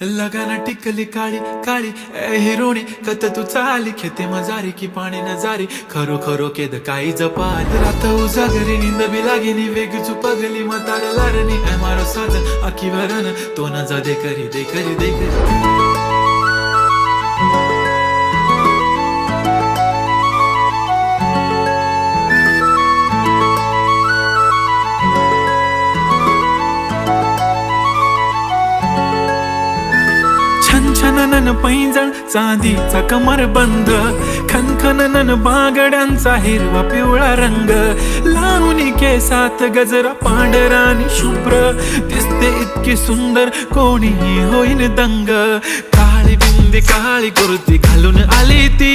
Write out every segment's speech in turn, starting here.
लगाना टिकली काळी काळी ए हिरोणी कत तू चाली खेते मजारी की पाणी न जारी खरो खरो केद काही जपाल रात उजागरी निंद बी लागेनी वेग चुपगली मतार लारणी ए मारो साज आखी भरन तो न जा दे करी दे करी दे करी छनछनन पैंजण चांदीचा कमर बंद खनखनन बागड्यांचा हिरवा पिवळा रंग लावणी केसात गजरा पांढरा आणि शुभ्र दिसते इतकी सुंदर कोणीही होईन दंग काळी बिंदी काळी कुर्ती घालून आली ती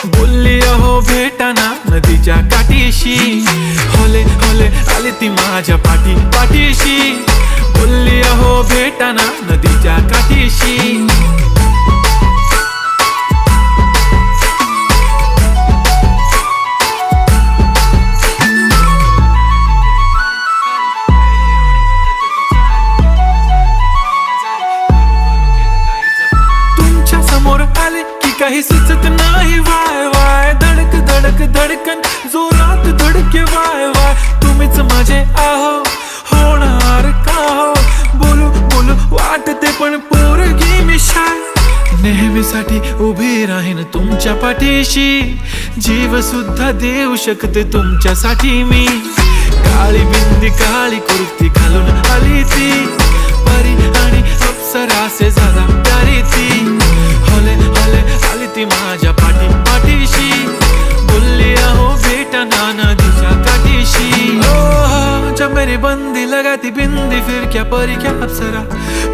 बोलली अहो भेटाना नदीच्या काठीशी होले होले आली ती माझ्या पाठीशी बोलली अहो भेटाना नदीच्या काठीशी तुमच्या समोर आले की काही सुचत नाही वाय वाय धडक धडक धडकन जोरात धडके वाय वाय तुम्हीच माझे आहो होणार का हो बोलू बोलू वाटते पण पोरगी मी शाय नेहमीसाठी उभी राहीन तुमच्या पाठीशी जीव सुद्धा देऊ शकते तुमच्यासाठी मी काळी बिंदी काळी कुर्ती घालून आली ती परी आणि अप्सरासे झाला प्यारी ती होले होले आली ती माझ्या पाठीशी बोलली अहो भेटना नदीच्या काठीशी जब मेरी बंदी लगाती बिंदी फिर क्या परी क्या अप्सरा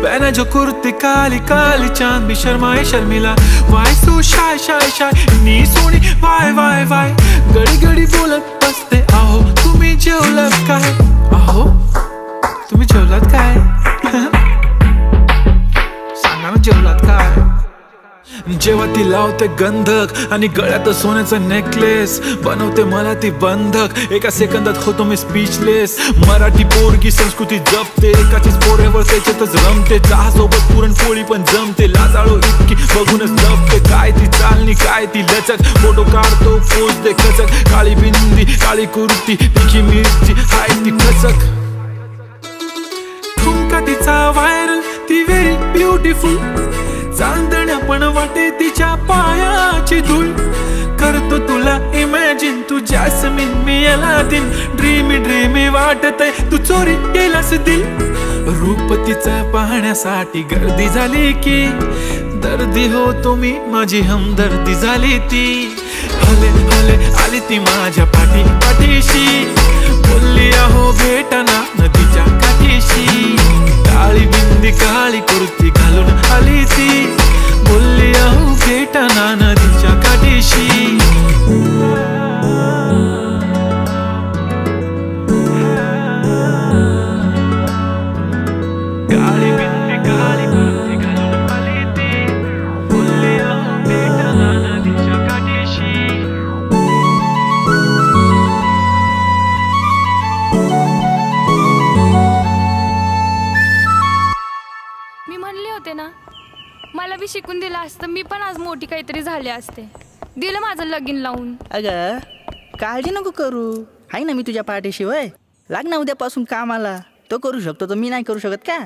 पहना जो कुर्ती काली काली चांद भी शर्माए शर्मिला why so shy shy shy नी सोनी वाय वाय वाय गडी गडी बोलत बसते अहो तुम्ही जेवलात काय अहो तुम्ही जेवलात काय सांगा ना जेवलात काय जेव्हा ती लावते गंधक आणि गळ्यात सोन्याचा नेकलेस बनवते मला ती बंधक एका सेकंदात होतो मी स्पीचलेस मराठी पोरगी संस्कृती जपते एकाचीच पोरेवर त्याच्यातच रमते चहा सोबत पुरणपोळी पण जमते लाजाळू इतकी बघूनच लपते काय ती चालणी काय ती लचक फोटो काढतो पोच दे खचक काळी बिंदी काळी कुर्ती तिखी मिरची हाय ती खचक ठुमका तिचा व्हायरल ती व्हेरी ब्युटिफुल चांदण्या पण वाटे तिच्या पायाची धूळ करतो तुला इमॅजिन तू जॅस्मिन मी अलादीन ड्रीमी ड्रीमी वाटतय तू चोरी केलास दिल रूप तिचं पाहण्यासाठी गर्दी झाली की दर्दी हो तुम्ही माझी हमदर्दी झाली ती हले हले आली ती माझ्या पाठीशी बोलली अहो भेटना नदीच्या काठीशी काळी बिंदी काळी कुर्ती घालून आली ती बोलली अहो भेटना नदीच्या काठीशी काळी बिंदी काळी कुर्ती घालून आली ती बोलली अहो भेटना नदीच्या काठीशी मी म्हणले होते ना मला बी शिकून दिलं असतं मी पण आज मोठी काहीतरी झाले असते दिलं माझं लगीन लावून अगं काळजी नको करू आहे ना मी तुझ्या पाठीशी वय लाग ना उद्यापासून कामाला तो करू शकतो तर मी नाही करू शकत का